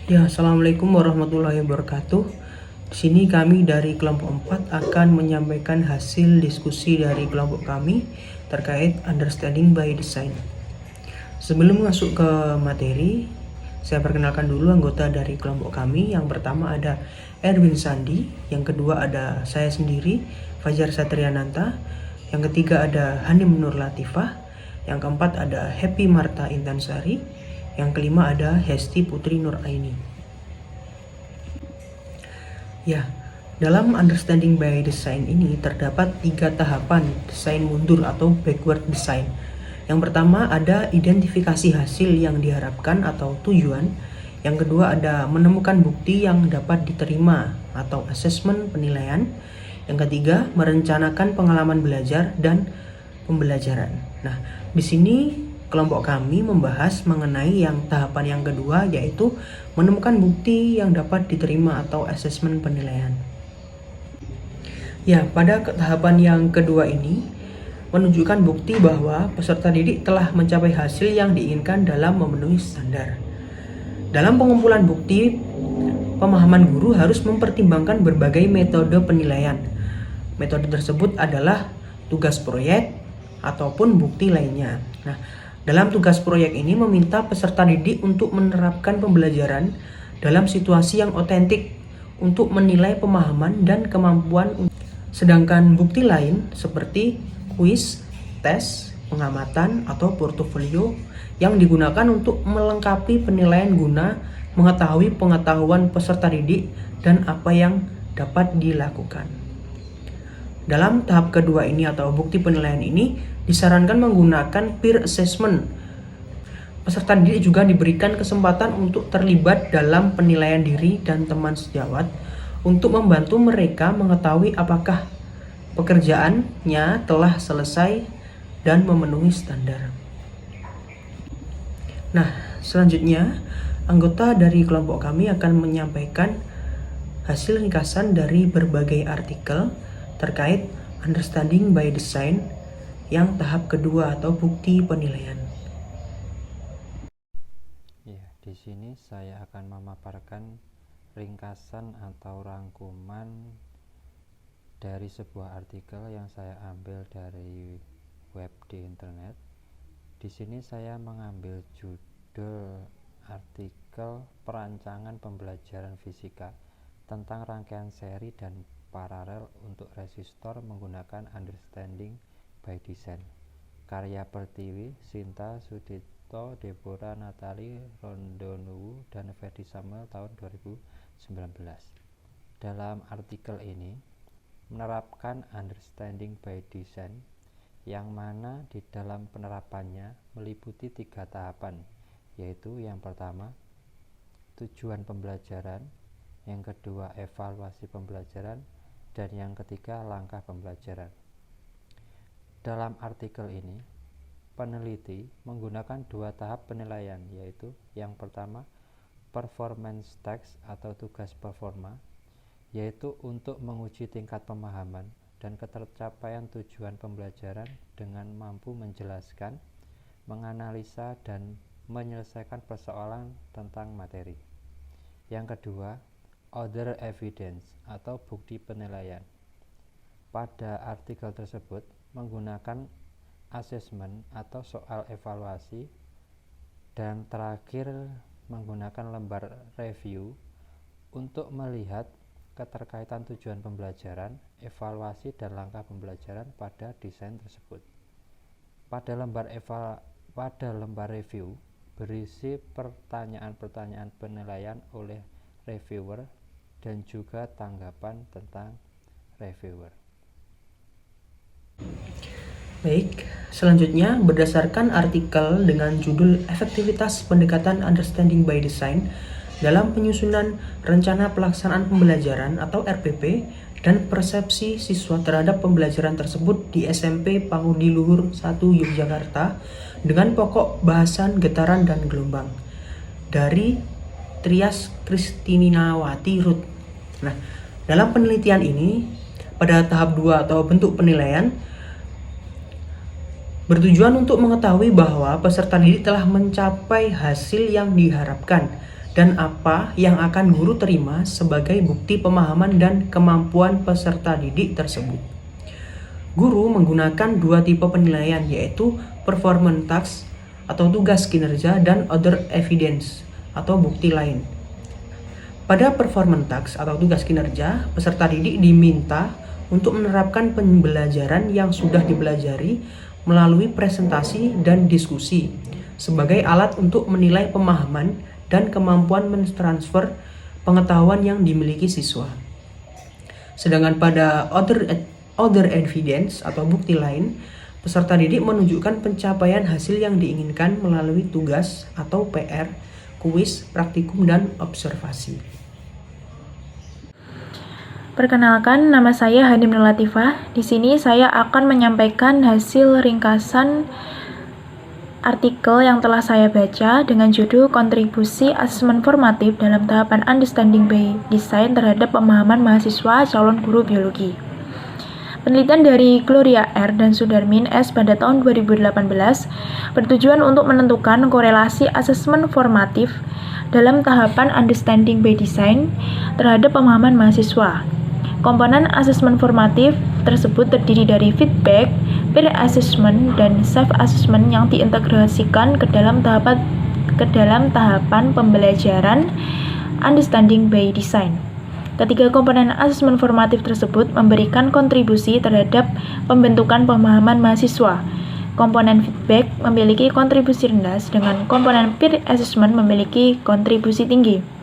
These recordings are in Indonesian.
Ya, Assalamualaikum warahmatullahi wabarakatuh. Di sini kami dari kelompok 4 akan menyampaikan hasil diskusi dari kelompok kami terkait understanding by design. Sebelum masuk ke materi, saya perkenalkan dulu anggota dari kelompok kami. Yang pertama ada Erwin Sandi, yang kedua ada saya sendiri, Fajar Satriananta, yang ketiga ada Hanim Nur Latifah, yang keempat ada Happy Marta Intansari, yang kelima ada Hesti Putri Nur Aini. Ya, dalam understanding by design ini terdapat 3 tahapan desain mundur atau backward design. Yang pertama ada identifikasi hasil yang diharapkan atau tujuan. Yang kedua ada menemukan bukti yang dapat diterima atau assessment penilaian. Yang ketiga merencanakan pengalaman belajar dan pembelajaran. Nah, di sini kelompok kami membahas mengenai yang tahapan yang kedua, yaitu menemukan bukti yang dapat diterima atau asesmen penilaian. Ya, pada tahapan yang kedua ini menunjukkan bukti bahwa peserta didik telah mencapai hasil yang diinginkan dalam memenuhi standar. Dalam pengumpulan bukti, pemahaman guru harus mempertimbangkan berbagai metode penilaian. Metode tersebut adalah tugas proyek ataupun bukti lainnya. Nah, dalam tugas proyek ini meminta peserta didik untuk menerapkan pembelajaran dalam situasi yang otentik untuk menilai pemahaman dan kemampuan. Sedangkan bukti lain seperti kuis, tes, pengamatan, atau portofolio yang digunakan untuk melengkapi penilaian guna mengetahui pengetahuan peserta didik dan apa yang dapat dilakukan. Dalam tahap kedua ini atau bukti penilaian ini disarankan menggunakan peer assessment. Peserta didik juga diberikan kesempatan untuk terlibat dalam penilaian diri dan teman sejawat untuk membantu mereka mengetahui apakah pekerjaannya telah selesai dan memenuhi standar. Nah, selanjutnya anggota dari kelompok kami akan menyampaikan hasil ringkasan dari berbagai artikel terkait understanding by design yang tahap kedua atau bukti penilaian. Ya, di sini saya akan memaparkan ringkasan atau rangkuman dari sebuah artikel yang saya ambil dari web di internet. Di sini saya mengambil judul artikel perancangan pembelajaran fisika tentang rangkaian seri dan paralel untuk resistor menggunakan understanding by design. Karya Pertiwi, Sinta Sudito, Deborah Natali Rondonuwu, dan Ferdi Samuel tahun 2019. Dalam artikel ini menerapkan understanding by design yang mana di dalam penerapannya meliputi 3 tahapan, yaitu yang pertama tujuan pembelajaran, yang kedua evaluasi pembelajaran, dan yang ketiga langkah pembelajaran. Dalam artikel ini peneliti menggunakan 2 tahap penilaian, yaitu yang pertama performance test atau tugas performa, yaitu untuk menguji tingkat pemahaman dan ketercapaian tujuan pembelajaran dengan mampu menjelaskan, menganalisa, dan menyelesaikan persoalan tentang materi. Yang kedua, other evidence atau bukti penilaian. Pada artikel tersebut menggunakan asesmen atau soal evaluasi, dan terakhir menggunakan lembar review untuk melihat keterkaitan tujuan pembelajaran, evaluasi, dan langkah pembelajaran pada desain tersebut. Pada lembar review berisi pertanyaan-pertanyaan penilaian oleh reviewer dan juga tanggapan tentang reviewer. Baik, selanjutnya berdasarkan artikel dengan judul Efektivitas Pendekatan Understanding by Design dalam penyusunan rencana pelaksanaan pembelajaran atau RPP dan persepsi siswa terhadap pembelajaran tersebut di SMP Pangudi Luhur 1 Yogyakarta dengan pokok bahasan getaran dan gelombang dari Trias Kristininawati Ruth. Nah, dalam penelitian ini pada tahap 2 atau bentuk penilaian bertujuan untuk mengetahui bahwa peserta didik telah mencapai hasil yang diharapkan dan apa yang akan guru terima sebagai bukti pemahaman dan kemampuan peserta didik tersebut. Guru menggunakan dua tipe penilaian, yaitu performance task atau tugas kinerja dan other evidence atau bukti lain. Pada performance task atau tugas kinerja, peserta didik diminta untuk menerapkan pembelajaran yang sudah dipelajari melalui presentasi dan diskusi sebagai alat untuk menilai pemahaman dan kemampuan mentransfer pengetahuan yang dimiliki siswa. Sedangkan pada other evidence atau bukti lain, peserta didik menunjukkan pencapaian hasil yang diinginkan melalui tugas atau PR, kuis, praktikum, dan observasi. Perkenalkan, nama saya Hanim Nur Latifah. Di sini saya akan menyampaikan hasil ringkasan artikel yang telah saya baca dengan judul Kontribusi Asesmen Formatif dalam Tahapan Understanding by Design terhadap Pemahaman Mahasiswa Calon Guru Biologi. Penelitian dari Gloria R. dan Sudarmin S. pada tahun 2018 bertujuan untuk menentukan korelasi asesmen formatif dalam tahapan Understanding by Design terhadap pemahaman mahasiswa. Komponen asesmen formatif tersebut terdiri dari feedback, peer assessment, dan self-assessment yang diintegrasikan ke dalam tahapan pembelajaran Understanding by Design. Ketiga komponen asesmen formatif tersebut memberikan kontribusi terhadap pembentukan pemahaman mahasiswa. Komponen feedback memiliki kontribusi rendah, sedangkan komponen peer assessment memiliki kontribusi tinggi.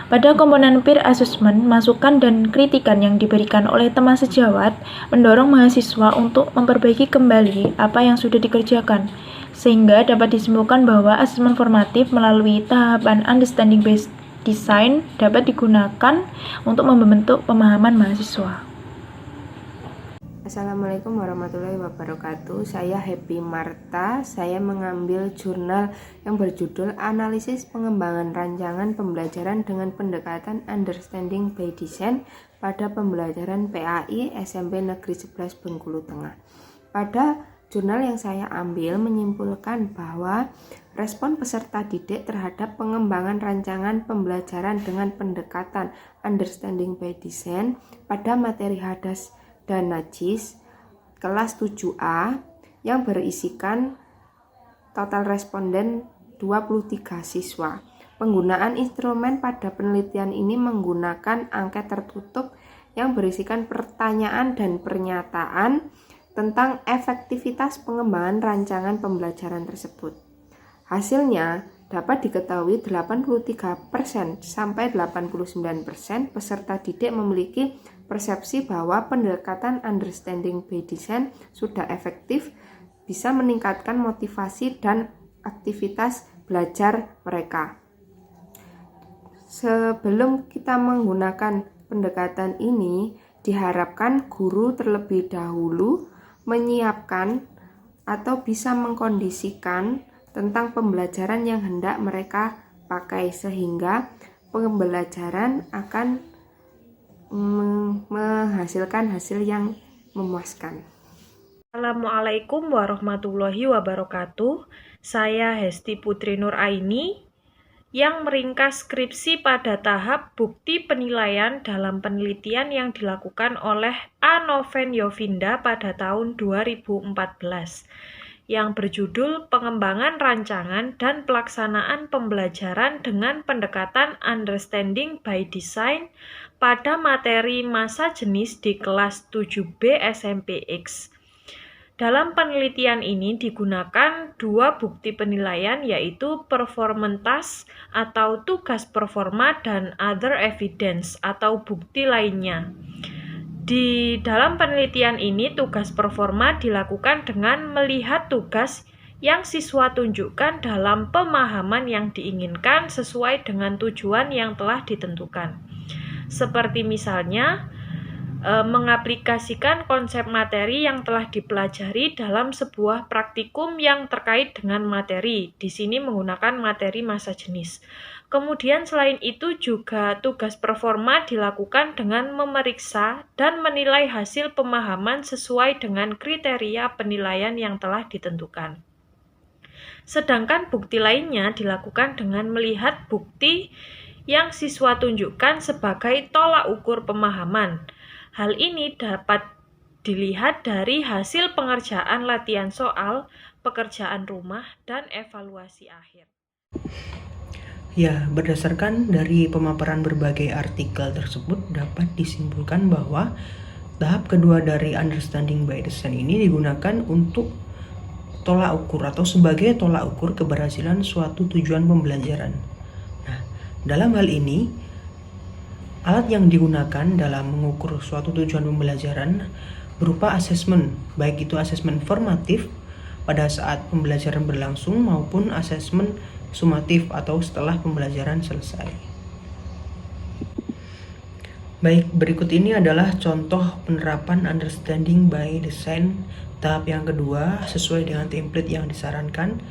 Pada komponen peer assessment, masukan dan kritikan yang diberikan oleh teman sejawat mendorong mahasiswa untuk memperbaiki kembali apa yang sudah dikerjakan, sehingga dapat disimpulkan bahwa asesmen formatif melalui tahapan Understanding by Design dapat digunakan untuk membentuk pemahaman mahasiswa. Assalamualaikum warahmatullahi wabarakatuh. Saya Happy Marta. Saya mengambil jurnal yang berjudul Analisis Pengembangan Rancangan Pembelajaran dengan Pendekatan Understanding by Design pada Pembelajaran PAI SMP Negeri 11 Bengkulu Tengah. Pada jurnal yang saya ambil menyimpulkan bahwa respon peserta didik terhadap pengembangan rancangan pembelajaran dengan pendekatan Understanding by Design pada materi hadas dan najis kelas 7A yang berisikan total responden 23 siswa. Penggunaan instrumen pada penelitian ini menggunakan angket tertutup yang berisikan pertanyaan dan pernyataan tentang efektivitas pengembangan rancangan pembelajaran tersebut. Hasilnya dapat diketahui 83% sampai 89% peserta didik memiliki persepsi bahwa pendekatan Understanding by Design sudah efektif, bisa meningkatkan motivasi dan aktivitas belajar mereka. Sebelum kita menggunakan pendekatan ini, diharapkan guru terlebih dahulu menyiapkan atau bisa mengkondisikan tentang pembelajaran yang hendak mereka pakai, sehingga pembelajaran akan menghasilkan hasil yang memuaskan. Assalamualaikum warahmatullahi wabarakatuh. Saya Hesti Putri Nur Aini yang meringkas skripsi pada tahap bukti penilaian dalam penelitian yang dilakukan oleh A. Noven Yovinda pada tahun 2014 yang berjudul Pengembangan Rancangan dan Pelaksanaan Pembelajaran dengan Pendekatan Understanding by Design pada materi masa jenis di kelas 7B SMPX. Dalam penelitian ini digunakan dua bukti penilaian, yaitu performance task atau tugas performa dan other evidence atau bukti lainnya. Di dalam penelitian ini, tugas performa dilakukan dengan melihat tugas yang siswa tunjukkan dalam pemahaman yang diinginkan sesuai dengan tujuan yang telah ditentukan. Seperti misalnya, mengaplikasikan konsep materi yang telah dipelajari dalam sebuah praktikum yang terkait dengan materi. Di sini menggunakan materi masa jenis. Kemudian selain itu juga tugas performa dilakukan dengan memeriksa dan menilai hasil pemahaman sesuai dengan kriteria penilaian yang telah ditentukan. Sedangkan bukti lainnya dilakukan dengan melihat bukti yang siswa tunjukkan sebagai tolak ukur pemahaman. Hal ini dapat dilihat dari hasil pengerjaan latihan soal, pekerjaan rumah, dan evaluasi akhir. Ya, berdasarkan dari pemaparan berbagai artikel tersebut dapat disimpulkan bahwa tahap kedua dari understanding by design ini digunakan untuk tolak ukur atau sebagai tolak ukur keberhasilan suatu tujuan pembelajaran. Nah, dalam hal ini, alat yang digunakan dalam mengukur suatu tujuan pembelajaran berupa asesmen, baik itu asesmen formatif pada saat pembelajaran berlangsung maupun asesmen sumatif atau setelah pembelajaran selesai. Baik, berikut ini adalah contoh penerapan understanding by design tahap yang kedua sesuai dengan template yang disarankan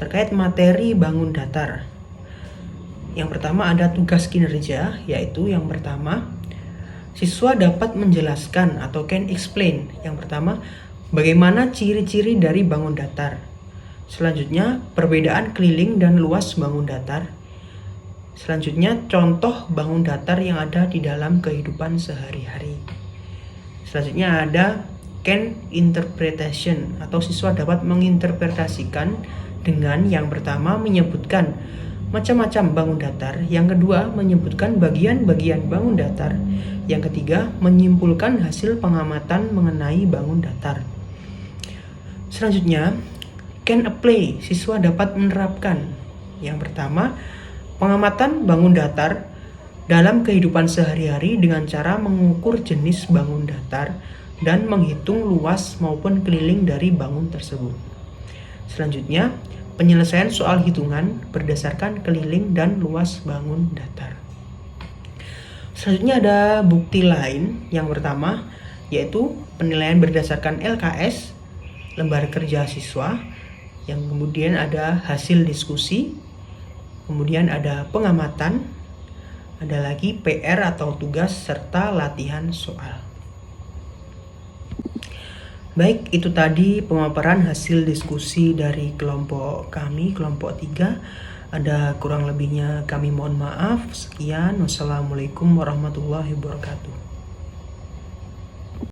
terkait materi bangun datar. Yang pertama ada tugas kinerja, yaitu yang pertama siswa dapat menjelaskan atau can explain. Yang pertama, bagaimana ciri-ciri dari bangun datar. Selanjutnya, perbedaan keliling dan luas bangun datar. Selanjutnya, contoh bangun datar yang ada di dalam kehidupan sehari-hari. Selanjutnya ada can interpretation atau siswa dapat menginterpretasikan dengan yang pertama menyebutkan macam-macam bangun datar, yang kedua menyebutkan bagian-bagian bangun datar, yang ketiga menyimpulkan hasil pengamatan mengenai bangun datar. Selanjutnya, can apply, siswa dapat menerapkan. Yang pertama, pengamatan bangun datar dalam kehidupan sehari-hari dengan cara mengukur jenis bangun datar dan menghitung luas maupun keliling dari bangun tersebut. Selanjutnya, penyelesaian soal hitungan berdasarkan keliling dan luas bangun datar. Selanjutnya ada bukti lain. Yang pertama yaitu penilaian berdasarkan LKS, lembar kerja siswa. Yang kemudian ada hasil diskusi, kemudian ada pengamatan, ada lagi PR atau tugas serta latihan soal. Baik, itu tadi pemaparan hasil diskusi dari kelompok kami, kelompok 3. Ada kurang lebihnya kami mohon maaf. Sekian, wassalamualaikum warahmatullahi wabarakatuh.